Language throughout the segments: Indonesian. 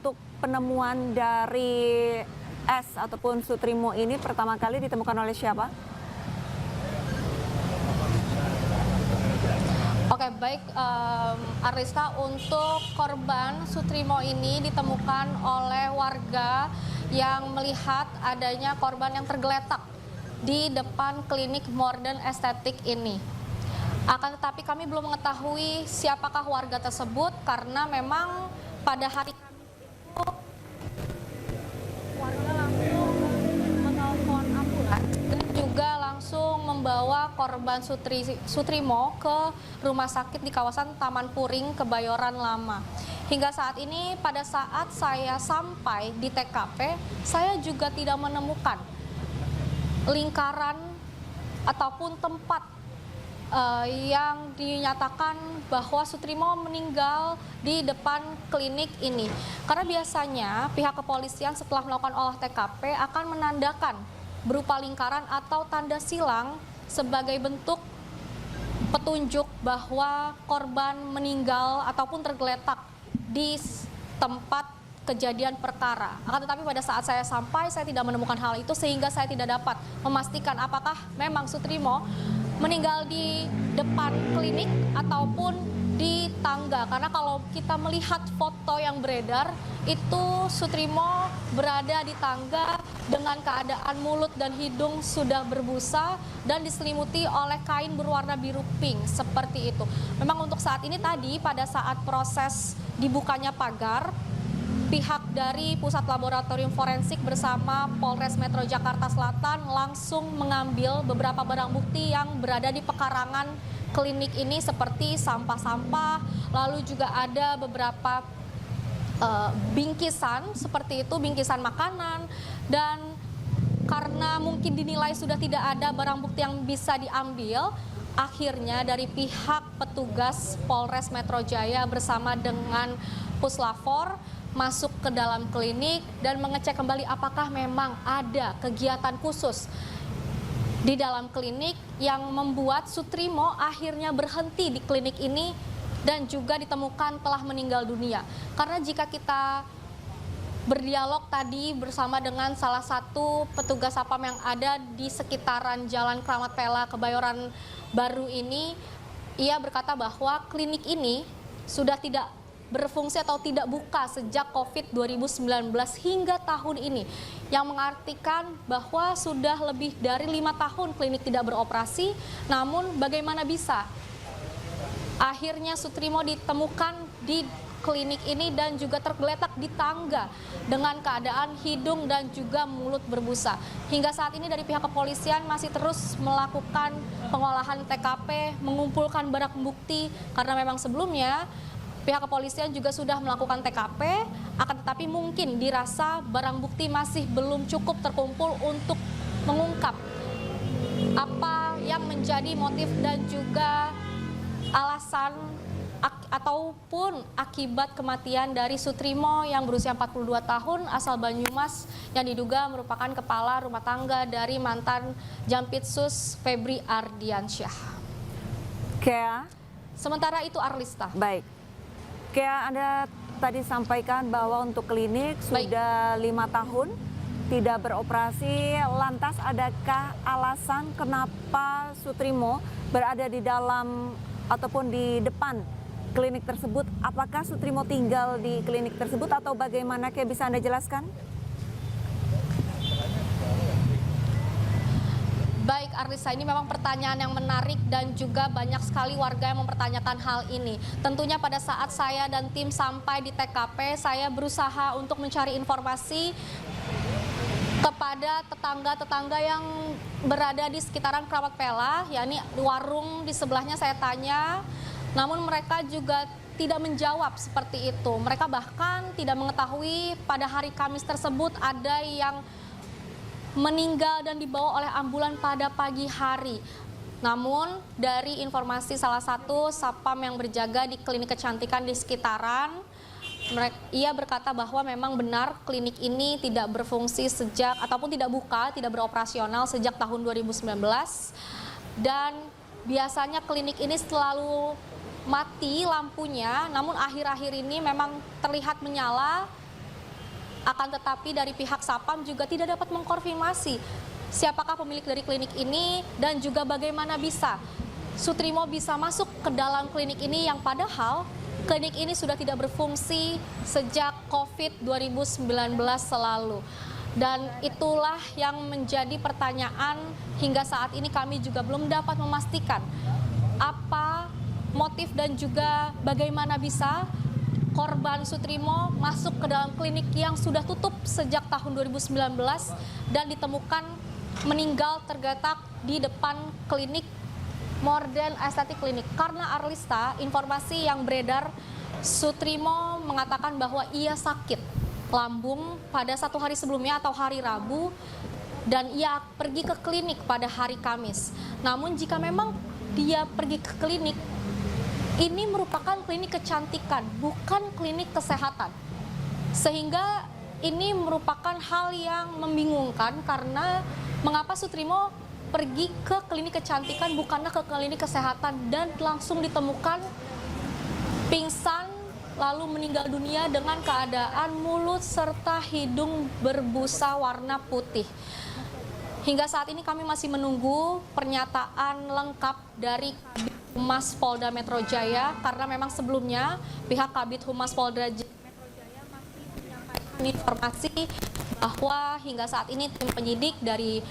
untuk penemuan dari S ataupun Sutrimo ini pertama kali ditemukan oleh siapa? Oke, baik Arista, untuk korban Sutrimo ini ditemukan oleh warga yang melihat adanya korban yang tergeletak di depan klinik Modern Estetik ini. Akan tetapi kami belum mengetahui siapakah warga tersebut karena memang pada hari Kamis itu warga langsung menelpon ambulans dan juga langsung membawa korban Sutrimo ke rumah sakit di kawasan Taman Puring, Kebayoran Lama. Hingga saat ini pada saat saya sampai di TKP, saya juga tidak menemukan lingkaran ataupun tempat yang dinyatakan bahwa Sutrimo meninggal di depan klinik ini. Karena biasanya pihak kepolisian setelah melakukan olah TKP akan menandakan berupa lingkaran atau tanda silang sebagai bentuk petunjuk bahwa korban meninggal ataupun tergeletak di tempat kejadian perkara. Akan tetapi pada saat saya sampai, saya tidak menemukan hal itu sehingga saya tidak dapat memastikan apakah memang Sutrimo meninggal di depan klinik ataupun di tangga. Karena kalau kita melihat foto yang beredar, itu Sutrimo berada di tangga dengan keadaan mulut dan hidung sudah berbusa dan diselimuti oleh kain berwarna biru pink seperti itu. Memang untuk saat ini tadi pada saat proses dibukanya pagar, pihak dari Pusat Laboratorium Forensik bersama Polres Metro Jakarta Selatan langsung mengambil beberapa barang bukti yang berada di pekarangan klinik ini seperti sampah-sampah, lalu juga ada beberapa bingkisan seperti itu, bingkisan makanan, dan karena mungkin dinilai sudah tidak ada barang bukti yang bisa diambil, akhirnya dari pihak petugas Polres Metro Jaya bersama dengan Puslafor masuk ke dalam klinik dan mengecek kembali apakah memang ada kegiatan khusus di dalam klinik yang membuat Sutrimo akhirnya berhenti di klinik ini dan juga ditemukan telah meninggal dunia. Karena jika kita berdialog tadi bersama dengan salah satu petugas Sapam yang ada di sekitaran Jalan Kramat Pela, Kebayoran Baru ini, ia berkata bahwa klinik ini sudah tidak berfungsi atau tidak buka sejak COVID 2019 hingga tahun ini, yang mengartikan bahwa sudah lebih dari 5 tahun klinik tidak beroperasi. Namun bagaimana bisa akhirnya Sutrimo ditemukan di klinik ini dan juga tergeletak di tangga dengan keadaan hidung dan juga mulut berbusa. Hingga saat ini dari pihak kepolisian masih terus melakukan pengolahan TKP, mengumpulkan barang bukti, karena memang sebelumnya pihak kepolisian juga sudah melakukan TKP, akan tetapi mungkin dirasa barang bukti masih belum cukup terkumpul untuk mengungkap apa yang menjadi motif dan juga alasan ataupun akibat kematian dari Sutrimo yang berusia 42 tahun asal Banyumas yang diduga merupakan kepala rumah tangga dari mantan Jampitsus Febri Ardiansyah. Kea, Sementara itu Arlista. baik. Kea, Anda tadi sampaikan bahwa untuk klinik sudah 5 tahun tidak beroperasi. Lantas adakah alasan kenapa Sutrimo berada di dalam ataupun di depan klinik tersebut? Apakah Sutrimo tinggal di klinik tersebut atau bagaimana? Kayak bisa Anda jelaskan? Baik Arlisa, ini memang pertanyaan yang menarik dan juga banyak sekali warga yang mempertanyakan hal ini. Tentunya pada saat saya dan tim sampai di TKP, saya berusaha untuk mencari informasi kepada tetangga-tetangga yang berada di sekitaran Kramat Pela, yakni warung di sebelahnya saya tanya, namun mereka juga tidak menjawab seperti itu. Mereka bahkan tidak mengetahui pada hari Kamis tersebut ada yang meninggal dan dibawa oleh ambulan pada pagi hari. Namun dari informasi salah satu Sapam yang berjaga di klinik kecantikan di sekitaran, ia berkata bahwa memang benar klinik ini tidak berfungsi sejak ataupun tidak buka, tidak beroperasional sejak tahun 2019, dan biasanya klinik ini selalu mati lampunya, namun akhir-akhir ini memang terlihat menyala Akan tetapi dari pihak Sapam juga tidak dapat mengkonfirmasi siapakah pemilik dari klinik ini dan juga bagaimana bisa Sutrimo bisa masuk ke dalam klinik ini yang padahal klinik ini sudah tidak berfungsi sejak COVID 2019 lalu. Dan itulah yang menjadi pertanyaan hingga saat ini kami juga belum dapat memastikan apa motif dan juga bagaimana bisa korban Sutrimo masuk ke dalam klinik yang sudah tutup sejak tahun 2019 dan ditemukan meninggal tergeletak di depan klinik Morden Estetik Klinik. Karena Arlista, informasi yang beredar, Sutrimo mengatakan bahwa ia sakit lambung pada 1 hari sebelumnya atau hari Rabu dan ia pergi ke klinik pada hari Kamis. Namun jika memang dia pergi ke klinik, ini merupakan klinik kecantikan, bukan klinik kesehatan. Sehingga ini merupakan hal yang membingungkan karena mengapa Sutrimo pergi ke klinik kecantikan bukanlah ke klinik kesehatan dan langsung ditemukan pingsan lalu meninggal dunia dengan keadaan mulut serta hidung berbusa warna putih. Hingga saat ini kami masih menunggu pernyataan lengkap dari Kabid Humas Polda Metro Jaya karena memang sebelumnya pihak Kabid Humas Polda Metro Jaya masih menyampaikan informasi bahwa hingga saat ini tim penyidik dari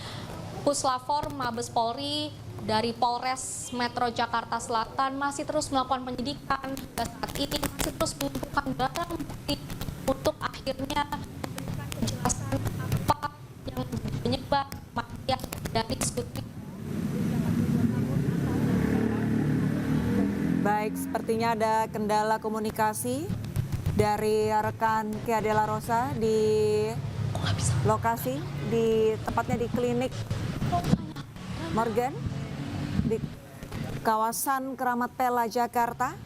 Puslafor Mabes Polri dari Polres Metro Jakarta Selatan masih terus melakukan penyidikan hingga saat ini masih terus mengumpulkan barang bukti untuk akhirnya memberikan kejelasan apa yang penyebab kematian dari Sutrimo. Baik, sepertinya ada kendala komunikasi dari rekan Kia Della Rosa di lokasi, tepatnya di klinik Morgan di kawasan Keramat Pela, Jakarta.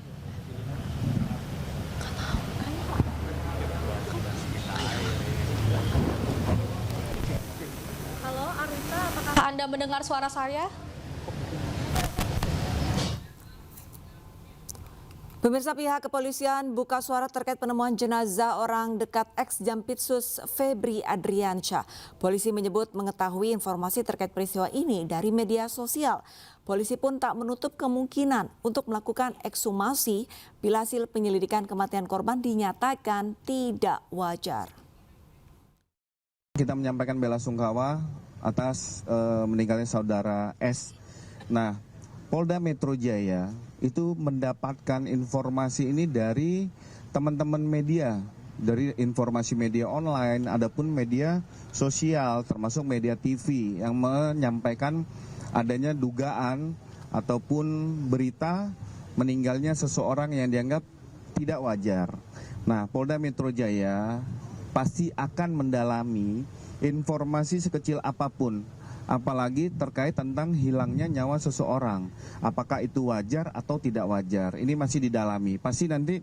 Halo Arita, apakah Anda mendengar suara saya? Pemirsa, pihak kepolisian buka suara terkait penemuan jenazah orang dekat ex-Jampitsus Febri Adriansyah. Polisi menyebut mengetahui informasi terkait peristiwa ini dari media sosial. Polisi pun tak menutup kemungkinan untuk melakukan ekshumasi bila hasil penyelidikan kematian korban dinyatakan tidak wajar. Kita menyampaikan bela sungkawa atas meninggalnya saudara S. Nah, Polda Metro Jaya itu mendapatkan informasi ini dari teman-teman media, dari informasi media online, adapun media sosial termasuk media TV yang menyampaikan adanya dugaan ataupun berita meninggalnya seseorang yang dianggap tidak wajar. Nah, Polda Metro Jaya pasti akan mendalami informasi sekecil apapun, apalagi terkait tentang hilangnya nyawa seseorang. Apakah itu wajar atau tidak wajar? Ini masih didalami. Pasti nanti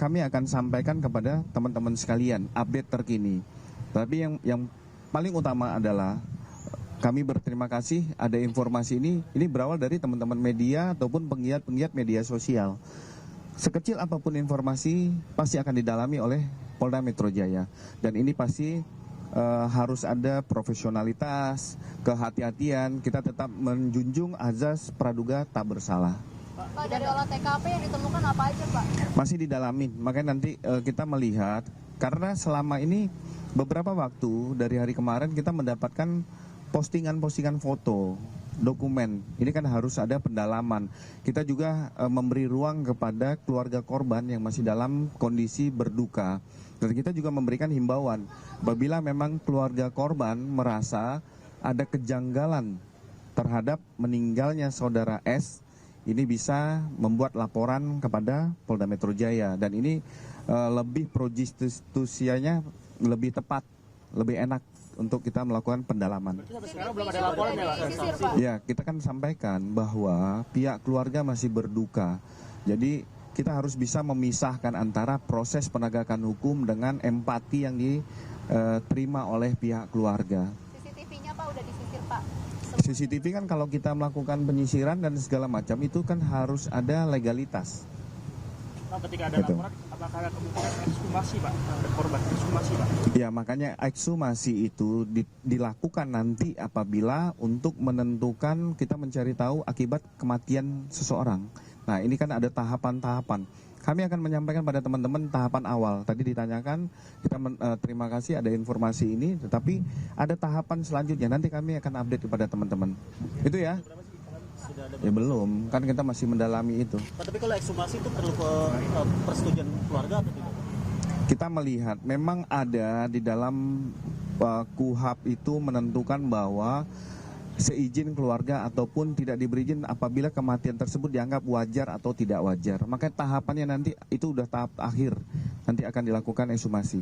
kami akan sampaikan kepada teman-teman sekalian update terkini. Tapi yang paling utama adalah kami berterima kasih ada informasi ini berawal dari teman-teman media ataupun penggiat-penggiat media sosial. Sekecil apapun informasi pasti akan didalami oleh Polda Metro Jaya. Dan ini pasti harus ada profesionalitas, kehati-hatian, kita tetap menjunjung azas praduga tak bersalah. Pak, dari olah TKP yang ditemukan apa aja, Pak? Masih didalami, makanya nanti kita melihat, karena selama ini beberapa waktu dari hari kemarin kita mendapatkan postingan-postingan foto, dokumen. Ini kan harus ada pendalaman. Kita juga memberi ruang kepada keluarga korban yang masih dalam kondisi berduka. Dan kita juga memberikan himbauan, apabila memang keluarga korban merasa ada kejanggalan terhadap meninggalnya saudara S, ini bisa membuat laporan kepada Polda Metro Jaya. Dan ini lebih pro justisianya lebih tepat, lebih enak untuk kita melakukan pendalaman. Sekarang belum ada laporan ya, Pak? Ya, kita kan sampaikan bahwa pihak keluarga masih berduka. Jadi kita harus bisa memisahkan antara proses penegakan hukum dengan empati yang diterima oleh pihak keluarga. CCTV-nya Pak udah disisir, Pak? CCTV kan kalau kita melakukan penyisiran dan segala macam itu kan harus ada legalitas. Pak, ketika ada laporan, apakah ada kemungkinan ekshumasi, Pak? Ada korban ekshumasi, Pak? Ya, makanya ekshumasi itu dilakukan nanti apabila untuk menentukan kita mencari tahu akibat kematian seseorang. Nah, ini kan ada tahapan-tahapan. Kami akan menyampaikan pada teman-teman tahapan awal. Tadi ditanyakan, kita terima kasih ada informasi ini, tetapi ada tahapan selanjutnya. Nanti kami akan update kepada teman-teman. Itu ya? Ya belum, kan kita masih mendalami itu. Tapi kalau ekshumasi itu perlu persetujuan keluarga atau tidak? Kita melihat memang ada di dalam KUHP itu menentukan bahwa seizin keluarga ataupun tidak diberi izin apabila kematian tersebut dianggap wajar atau tidak wajar. Maka tahapannya nanti itu udah tahap akhir, nanti akan dilakukan ekshumasi.